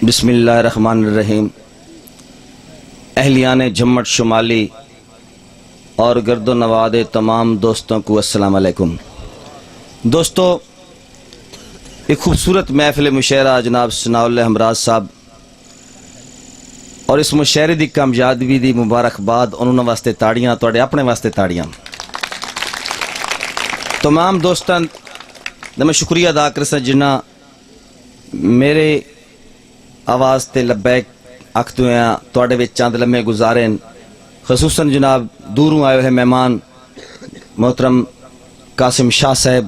بسم اللہ الرحمن الرحیم۔ اہلیان جھمٹ شمالی اور گرد و نواد تمام دوستوں کو السلام علیکم۔ دوستو، ایک خوبصورت محفل مشاعرہ جناب ثناء اللہ ہمراز صاحب اور اس مشاعرے دی کامیابی دی مبارکباد انہوں واسطے تاڑیاں، توڑے اپنے واسطے تاڑیاں۔ تمام دوستان دا میں شکریہ ادا کرسا جنہ میرے آواز تے لبیک اکھتو ہیں توڑے وچ چاند لمحے گزاریں، خصوصاً جناب دوروں آئے ہیں مہمان محترم قاسم شاہ صاحب،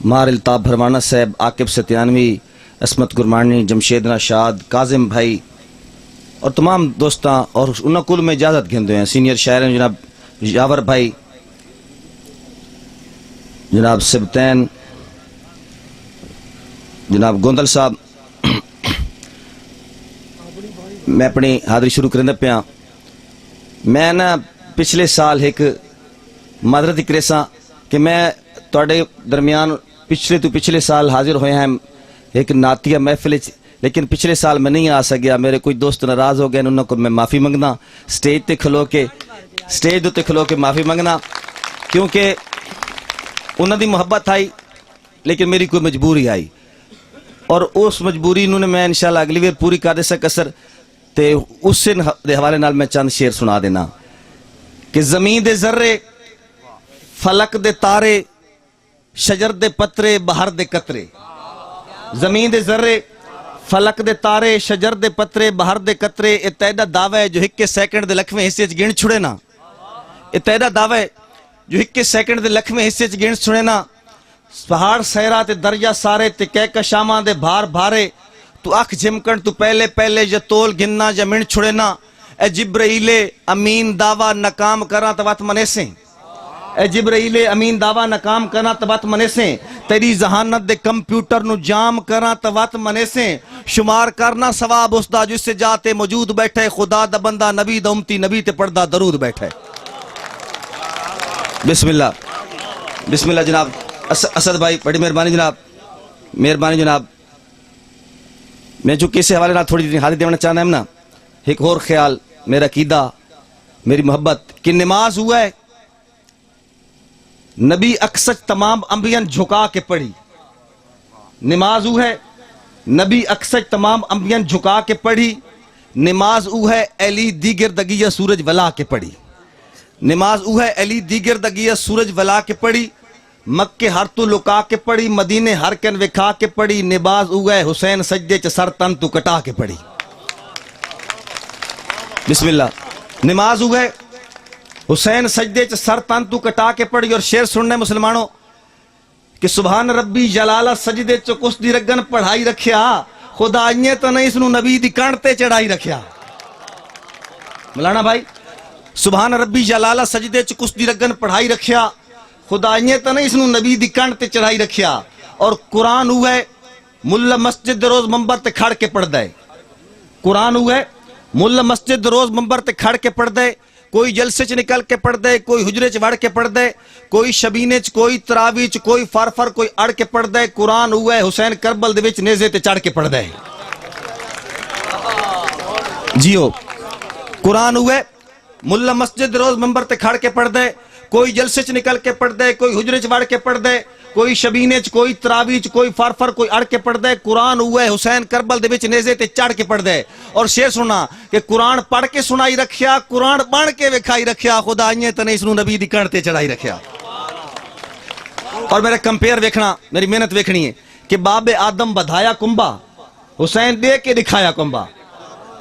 مار الطاف بھروانہ صاحب، عاقب ستیانوی، عصمت گرمانی، جمشید نشاد، کاظم بھائی اور تمام دوستاں، اور انہوں کل میں اجازت گھندے ہیں سینئر شاعر جناب یاور بھائی، جناب سبتین، جناب گوندل صاحب۔ میں اپنی حاضری شروع کرنے پیا۔ میں نا پچھلے سال ایک معذرت کریساں کہ میں توڑے درمیان پچھلے سال حاضر ہوئے ہیں ایک نعتیہ محفل، لیکن پچھلے سال میں نہیں آ سکیا، میرے کوئی دوست ناراض ہو گئے، انہوں کو میں معافی منگنا، سٹیج تے کھلو کے معافی منگنا، کیونکہ انہوں دی محبت آئی لیکن میری کوئی مجبوری آئی، اور اس مجبوری انہوں نے میں انشاءاللہ اگلی ویر پوری کر دے سکسر تے اس سے دے حوالے نال میں چند شعر سنا دینا کہ زمین دے ذرے، فلک دے تارے، شجر دے پترے، بہر دے قطرے۔ زمین دے ذرے، فلک دے تارے، شجر دے پترے، بہر دے قطرے، اتحدہ دعوی ہے جو ہکے سیکنڈ دے لکھویں حصے چ گن چھڑے نا، اتحدہ دعوی ہے جو ہکے سیکنڈ دے لکھویں حصے چ گن چھڑے نا، پہاڑ سہرا تے دریا سارے تے کہہ شاماں دے بھار بھارے، تو اکھ جھمکن تو پہلے یا تول گننا یا من چھڑے نا، اے جبرائیل امین دعویٰ ناکام کراں تو وقت منیسیں، اے جبرائیل امین دعویٰ ناکام کراں تو وقت منیسیں، تیری ذہانت دے کمپیوٹر نو جام کراں تو وقت منیسیں، شمار کرنا ثواب اس دا جس سے جاتے موجود بیٹھے، خدا دا بندہ نبی دا امتی نبی تے پردہ درود بیٹھے۔ بسم اللہ جناب اسد بھائی، بڑی مہربانی جناب۔ میں چونکہ اس حوالے نہ تھوڑی دیر حاضر دینا چاہنا ہے نا، ایک اور خیال، میرا عقیدہ، میری محبت کہ نماز ہوا ہے نبی اکثر تمام انبیاء جھکا کے پڑھی، نماز ہوا ہے نبی اکثر تمام انبیاء جھکا کے پڑھی، نماز ہوا ہے علی دیگر دگیہ سورج ولا کے پڑھی، نماز ہوا ہے علی دیگر دگیہ سورج ولا کے پڑھی، مکہ ہر تو لکا کے پڑھی، مدینے ہر کن وکھا کے پڑھی، نماز ہوئے حسین سجدے چ سر تن تو کٹا کے پڑھی۔ بسم اللہ، نماز ہوئے حسین سجدے چ سر تن تو کٹا کے پڑھی۔ اور شعر سننے مسلمانوں کہ سبحان ربی جلالہ سجدے چ کس دی رگن پڑھائی رکھیا، خدا آئیے تو نہیں اس نو نبی دی کانٹے چڑھائی رکھیا۔ مولانا بھائی، سبحان ربی جلالہ سجدے چ کس دی رگن پڑھائی رکھیا، خداییں تو نہیں اس نو نبی دی کانٹ تے چڑھائی رکھیا۔ اور قرآن ہوئے ملا مسجد روز منبر تے کھڑ کے پڑھ دے، قرآن ہوئے ملا مسجد روز منبر تے کھڑ کے پڑھ دے، کوئی جلسے چ نکل کے پڑھ دے، کوئی حجرے چ وڑ کے پڑھ دے، کوئی شبینے چ، کوئی تراویح چ، کوئی فرفر، کوئی اڑ کے پڑھ دے، قرآن ہوئے حسین کربل دے وچ نیزے تے چڑھ کے پڑھ دے۔ جیو، قرآن ہوئے ملا مسجد روز منبر تے کھڑ کے پڑھ دے، کوئی جلسے چ نکل کے پڑھ دے، کوئی حجرے چ وڑ کے پڑھ دے، کوئی شبینے چ، کوئی تراویح چ، کوئی فرفر، کوئی اڑ کے پڑھ دے، قرآن ہوئے حسین کربل دے وچ نیزے تے چڑھ کے پڑھ دے۔ اور شعر سنا کہ قرآن پڑھ کے سنائی رکھیا، قرآن بن کے وکھائی رکھیا، خدا آئیے تو نہیں اس نو نبی دی کانٹ تے چڑھائی رکھیا۔ اور میرا کمپیئر ویکھنا، میری محنت ویکھنی ہے کہ باب آدم بدھایا کنبا، حسین دے کے دکھایا کنبا،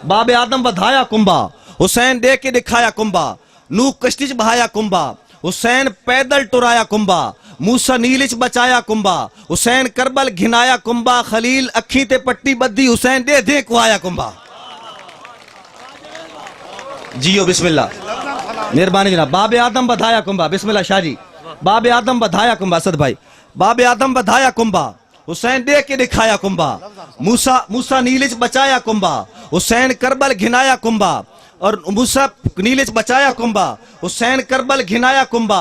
باب آدم بدھایا کنبا، حسین دے کے دکھایا کنبا، نوح کشتی چ بہایا کنبا، حسین پیدل ٹرایا کنبا، موسیٰ نیلچ بچایا کنبا، حسین کربل گھنایا کنبا، خلیل اکھی تے پٹی بدھی، حسین دے دے کو آیا کنبا۔ جیو بسم اللہ، مہربانی جناب۔ باب آدم بدھایا کنبا، بسم اللہ شاہ جی، باب آدم بدھایا کنبا، اسد بھائی، باب آدم بدھایا کنبا، حسین دے کے دکھایا کنبا، موسیٰ نیلچ بچایا کنبا، حسین کربل گھنایا کنبا، اور موسیٰ نیلچ بچایا کنبا، حسین کربل گھنایا کنبا،